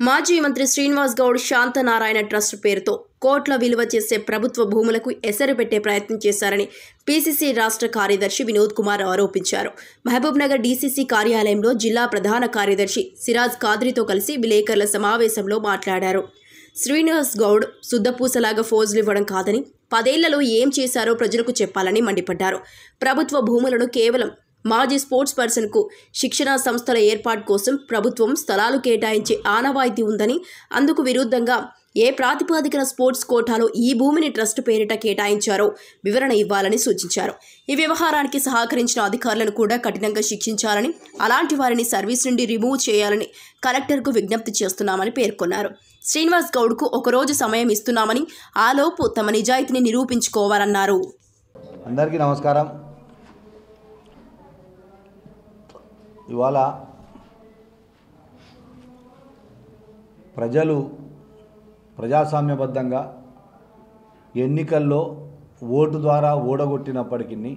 మాజీ మంత్రి శ్రీనివాస్ గౌడ్ శాంతనారాయణ ట్రస్ట్ పేరుతో కోట్ల విలువ చేసే ప్రభుత్వ భూములకు ఎసరు పెట్టే ప్రయత్నం చేశారని పీసీసీ రాష్ట్ర కార్యదర్శి వినోద్ కుమార్ ఆరోపించారు. మహబూబ్నగర్ డీసీసీ కార్యాలయంలో జిల్లా ప్రధాన కార్యదర్శి సిరాజ్ ఖాద్రీతో కలిసి విలేకరుల సమావేశంలో మాట్లాడారు. శ్రీనివాస్ గౌడ్ శుద్ధపూసలాగా ఫోజులు ఇవ్వడం కాదని, 10 ఏళ్లలో ఏం చేశారో ప్రజలకు చెప్పాలని మండిపడ్డారు. ప్రభుత్వ భూములను కేవలం మాజీ స్పోర్ట్స్ పర్సన్కు శిక్షణా సంస్థల ఏర్పాటు కోసం ప్రభుత్వం స్థలాలు కేటాయించే ఆనవాయితీ ఉందని, అందుకు విరుద్ధంగా ఏ ప్రాతిపదికన స్పోర్ట్స్ కోటాలో ఈ భూమిని ట్రస్ట్ పేరిట కేటాయించారో వివరణ ఇవ్వాలని సూచించారు. ఈ వ్యవహారానికి సహకరించిన అధికారులను కూడా కఠినంగా శిక్షించాలని, అలాంటి వారిని సర్వీస్ నుండి రిమూవ్ చేయాలని కలెక్టర్కు విజ్ఞప్తి చేస్తున్నామని పేర్కొన్నారు. శ్రీనివాస్ గౌడ్కు ఒకరోజు సమయం ఇస్తున్నామని, ఆలోపు తమ నిజాయితీని నిరూపించుకోవాలన్నారు. అందరికీ నమస్కారం. ఇవాళ ప్రజలు ప్రజాస్వామ్యబద్ధంగా ఎన్నికల్లో ఓటు ద్వారా ఓడగొట్టినప్పటికీ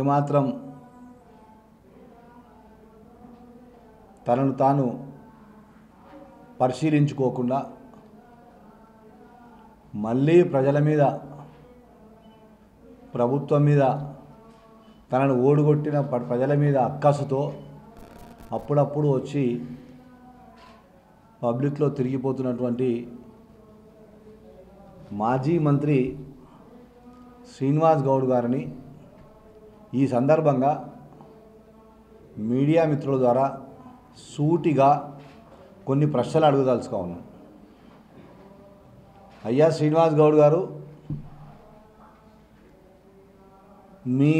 ఏమాత్రం తనను తాను పరిశీలించుకోకుండా మళ్ళీ ప్రజల మీద, ప్రభుత్వం మీద, తనను ఓడుగొట్టిన ప్రజల మీద అక్కసుతో అప్పుడప్పుడు వచ్చి పబ్లిక్లో తిరిగిపోతున్నటువంటి మాజీ మంత్రి శ్రీనివాస్ గౌడ్ గారిని ఈ సందర్భంగా మీడియా మిత్రుల ద్వారా సూటిగా కొన్ని ప్రశ్నలు అడగదలుచుకో ఉన్నాం. అయ్యా శ్రీనివాస్ గౌడ్ గారు, మీ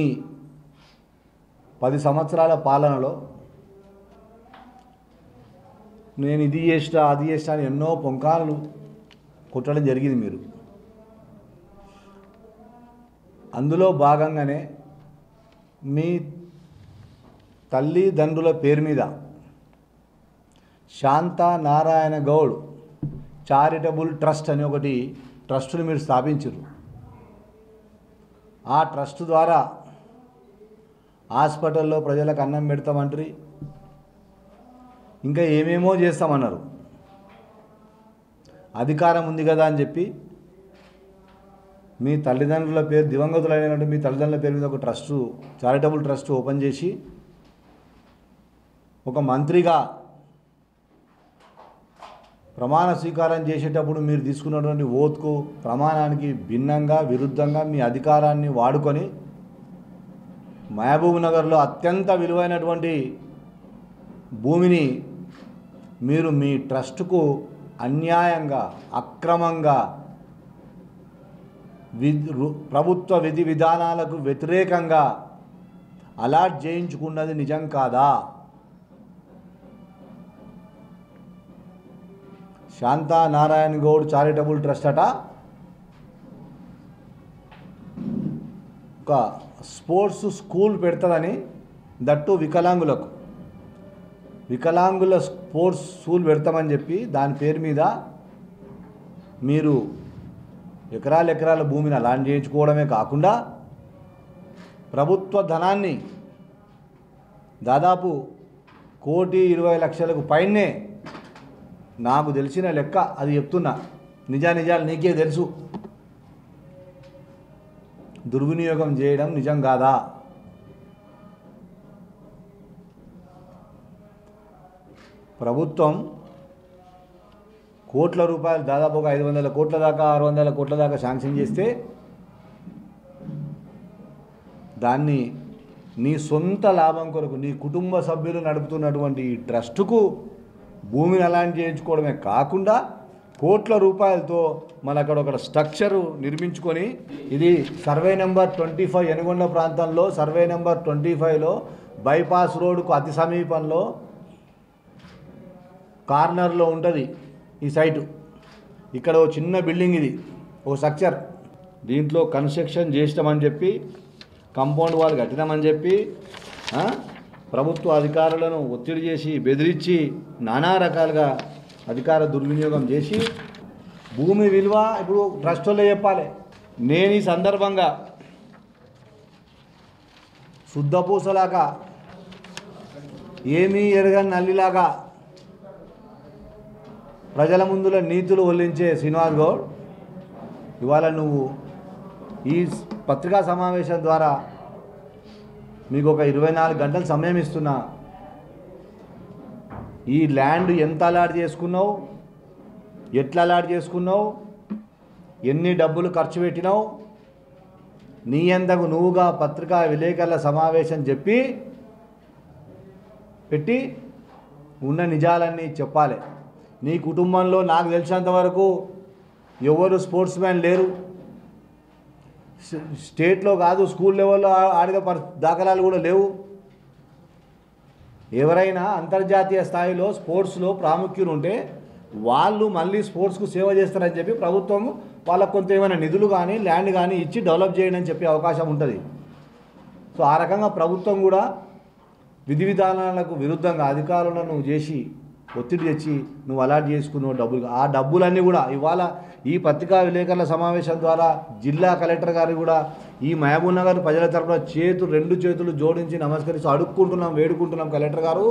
10 సంవత్సరాల పాలనలో నేను ఇది చేస్తా అది చేస్తా అని ఎన్నో పొంకాలను కొట్టడం జరిగింది. మీరు అందులో భాగంగానే మీ తల్లిదండ్రుల పేరు మీద శాంతనారాయణ గౌడ్ చారిటబుల్ ట్రస్ట్ అని ఒకటి ట్రస్టును మీరు స్థాపించారు. ఆ ట్రస్ట్ ద్వారా హాస్పిటల్లో ప్రజలకు అన్నం పెడతామంటారు, ఇంకా ఏమేమో చేస్తామన్నారు. అధికారం ఉంది కదా అని చెప్పి మీ తల్లిదండ్రుల పేరు, దివంగతులైనటువంటి మీ తల్లిదండ్రుల పేరు మీద ఒక ట్రస్టు, చారిటబుల్ ట్రస్ట్ ఓపెన్ చేసి ఒక మంత్రిగా ప్రమాణ స్వీకారం చేసేటప్పుడు మీరు తీసుకున్నటువంటి ఓత్కు ప్రమాణానికి భిన్నంగా, విరుద్ధంగా మీ అధికారాన్ని వాడుకొని మహబూబ్నగర్లో అత్యంత విలువైనటువంటి భూమిని మీరు మీ ట్రస్టుకు అన్యాయంగా, అక్రమంగా, ప్రభుత్వ విధి విధానాలకు వ్యతిరేకంగా అలాట్ చేయించుకున్నది నిజం కాదా? శాంతనారాయణ గౌడ్ చారిటబుల్ ట్రస్ట్ అట ఒక స్పోర్ట్స్ స్కూల్ పెడతాదని, దట్టు వికలాంగుల స్పోర్ట్స్ స్కూల్ పెడతామని చెప్పి దాని పేరు మీద మీరు ఎకరాల భూమిని అలాంటి చేయించుకోవడమే కాకుండా ప్రభుత్వ ధనాన్ని దాదాపు 1,20,00,000కు పైనే, నాకు తెలిసిన లెక్క అది చెప్తున్నా, నిజాలు నీకే తెలుసు, దుర్వినియోగం చేయడం నిజం కాదా? ప్రభుత్వం కోట్ల రూపాయలు, దాదాపు ఒక 500 కోట్ల దాకా 600 కోట్ల దాకా శాంక్షన్ చేస్తే దాన్ని నీ సొంత లాభం కొరకు, నీ కుటుంబ సభ్యులు నడుపుతున్నటువంటి ఈ ట్రస్టుకు భూమిని అలాంటి చేయించుకోవడమే కాకుండా కోట్ల రూపాయలతో మన అక్కడ ఒక స్ట్రక్చరు నిర్మించుకొని, ఇది సర్వే నెంబర్ 25 ఎనుగొండ ప్రాంతంలో సర్వే నెంబర్ 25లో బైపాస్ రోడ్డుకు అతి సమీపంలో కార్నర్లో ఉంటుంది ఈ సైటు. ఇక్కడ ఓ చిన్న బిల్డింగ్, ఇది ఓ స్ట్రక్చర్, దీంట్లో కన్స్ట్రక్షన్ చేస్తామని చెప్పి, కాంపౌండ్ వాల్ కట్టినామని చెప్పి ప్రభుత్వ అధికారులను ఒత్తిడి చేసి, బెదిరించి, నానా రకాలుగా అధికార దుర్వినియోగం చేసి భూమి విలువ ఇప్పుడు ట్రస్ట్ వాళ్ళే చెప్పాలి. నేను ఈ సందర్భంగా శుద్ధపూసలాగా ఏమీ ఎరగని నల్లిలాగా ప్రజల ముందులో నీతులు ఒల్లించే శ్రీనివాస్ గౌడ్ ఇవాళ నువ్వు ఈ పత్రికా సమావేశం ద్వారా మీకు ఒక 24 గంటల సమయం ఇస్తున్నా. ఈ ల్యాండ్ ఎంత అలాట్ చేసుకున్నావు, ఎట్లా అలాట్ చేసుకున్నావు, ఎన్ని డబ్బులు ఖర్చు పెట్టినావు, నీ అంతకు నువ్వుగా పత్రికా విలేకరుల సమావేశం పెట్టి ఉన్న నిజాలన్నీ చెప్పాలి. నీ కుటుంబంలో నాకు తెలిసినంతవరకు ఎవరు స్పోర్ట్స్ మ్యాన్ లేరు. స్టేట్లో కాదు స్కూల్ లెవెల్లో ఆడిన దాఖలాలు కూడా లేవు. ఎవరైనా అంతర్జాతీయ స్థాయిలో స్పోర్ట్స్లో ప్రాముఖ్యులు ఉంటే వాళ్ళు మళ్ళీ స్పోర్ట్స్కు సేవ చేస్తారని చెప్పి ప్రభుత్వం వాళ్ళకు కొంత ఏమైనా నిధులు కానీ ల్యాండ్ కానీ ఇచ్చి డెవలప్ చేయడం అని చెప్పే అవకాశం ఉంటుంది. సో ఆ రకంగా ప్రభుత్వం కూడా విధి విధానాలకు విరుద్ధంగా అధికారులను చేసి ఒత్తిడి తెచ్చి నువ్వు అలాట్ చేసుకున్నావు డబ్బులు. ఆ డబ్బులన్నీ కూడా ఇవాళ ఈ పత్రికా విలేకరుల సమావేశం ద్వారా జిల్లా కలెక్టర్ గారు కూడా ఈ మహబూబ్ నగర్ ప్రజల తరఫున రెండు చేతులు జోడించి నమస్కరిస్తూ అడుక్కుంటున్నాం, వేడుకుంటున్నాం. కలెక్టర్ గారు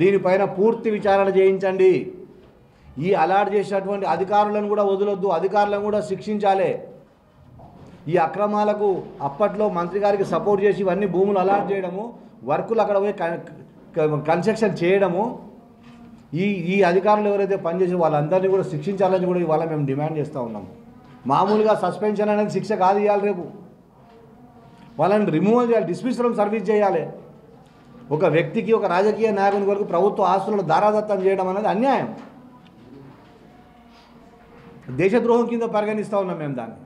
దీనిపైన పూర్తి విచారణ చేయించండి. ఈ అలాట్ చేసినటువంటి అధికారులను కూడా వదలొద్దు, అధికారులను కూడా శిక్షించాలి. ఈ అక్రమాలకు అప్పట్లో మంత్రి గారికి సపోర్ట్ చేసి ఇవన్నీ భూములు అలాట్ చేయడము, వర్కులు అక్కడ పోయి కన్స్ట్రక్షన్ చేయడము, ఈ అధికారులు ఎవరైతే పనిచేసి వాళ్ళందరినీ కూడా శిక్షించాలని కూడా ఇవాళ మేము డిమాండ్ చేస్తూ ఉన్నాం. మామూలుగా సస్పెన్షన్ అనేది శిక్ష కాదు ఇవ్వాలి, రేపు వాళ్ళని రిమూవల్ చేయాలి, డిస్మిస్ ఫ్రమ్ సర్వీస్ చేయాలి. ఒక వ్యక్తికి, ఒక రాజకీయ నాయకుని వరకు ప్రభుత్వ ఆస్తులను దారాదత్తం చేయడం అనేది అన్యాయం, దేశద్రోహం కింద పరిగణిస్తూ ఉన్నాం మేము దాన్ని.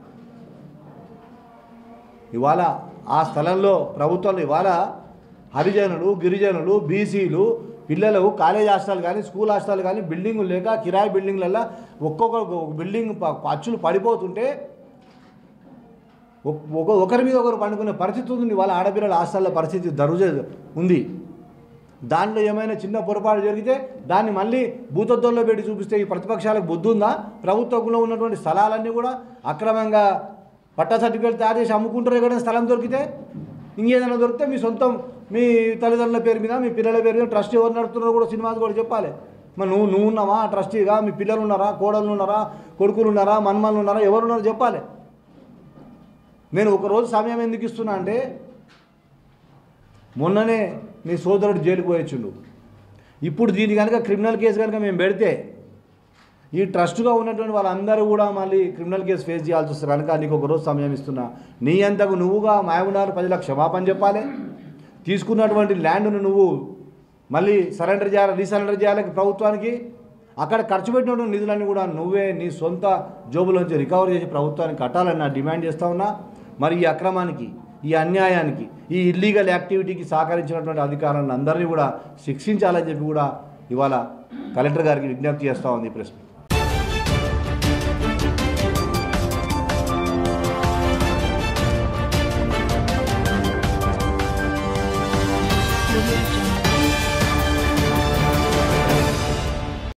ఇవాళ ఆ స్థలంలో ప్రభుత్వాలు ఇవాళ హరిజనులు, గిరిజనులు, బీసీలు పిల్లలు కాలేజ్ హాస్టల్ కానీ స్కూల్ హాస్టల్ కానీ బిల్డింగులు లేక కిరాయి బిల్డింగ్లలో ఒక్కొక్క బిల్డింగ్ అచ్చులు పడిపోతుంటే ఒకరి మీద ఒకరు పండుకునే పరిస్థితి ఉంది. వాళ్ళ ఆడపిల్లల హాస్టల్లో పరిస్థితి దరుజ ఉంది. దాంట్లో ఏమైనా చిన్న పొరపాటు జరిగితే దాన్ని మళ్ళీ భూతద్దంలో పెట్టి చూపిస్తే ఈ ప్రతిపక్షాలకు బుద్ధి ఉందా? ప్రభుత్వంలో ఉన్నటువంటి స్థలాలన్నీ కూడా అక్రమంగా పట్టా సర్టిఫికేట్ తయారు చేసి అమ్ముకుంటారు. ఎక్కడైనా స్థలం దొరికితే, ఇంకేదైనా దొరికితే మీ సొంతం మీ తల్లిదండ్రుల పేరు మీద, మీ పిల్లల పేరు మీద ట్రస్టీ ఎవరు నడుపుతున్నారో కూడా శ్రీనివాస్ కూడా చెప్పాలి. మరి నువ్వు ఉన్నావా ట్రస్టీగా? మీ పిల్లలు ఉన్నారా, కోడళ్ళు ఉన్నారా, కొడుకులు ఉన్నారా, మన్మలు ఉన్నారా, ఎవరున్నారో చెప్పాలి. నేను ఒకరోజు సమయం ఎందుకు ఇస్తున్నా అంటే, మొన్ననే మీ సోదరుడు జైలుకు పోయొచ్చుండు. ఇప్పుడు దీని కనుక క్రిమినల్ కేసు కనుక మేము పెడితే ఈ ట్రస్ట్గా ఉన్నటువంటి వాళ్ళందరూ కూడా మళ్ళీ క్రిమినల్ కేసు ఫేస్ చేయాల్సి వస్తారు. కనుక నీకు ఒకరోజు సమయం ఇస్తున్నా. నీ అంతకు నువ్వుగా మహబూబ్ నగర్ ప్రజలకు క్షమాపణ చెప్పాలి. తీసుకున్నటువంటి ల్యాండ్ను నువ్వు మళ్ళీ రీసరెండర్ చేయాలి ప్రభుత్వానికి. అక్కడ ఖర్చు పెట్టినటువంటి నిధులన్నీ కూడా నువ్వే నీ సొంత జోబులోంచి రికవర్ చేసి ప్రభుత్వానికి కట్టాలని నా డిమాండ్ చేస్తూ ఉన్నా. మరి ఈ అక్రమానికి, ఈ అన్యాయానికి, ఈ ఇల్లీగల్ యాక్టివిటీకి సహకరించినటువంటి అధికారులను అందరినీ కూడా శిక్షించాలని చెప్పి కూడా ఇవాళ కలెక్టర్ గారికి విజ్ఞప్తి చేస్తూ ఉంది ఈ ప్రెస్.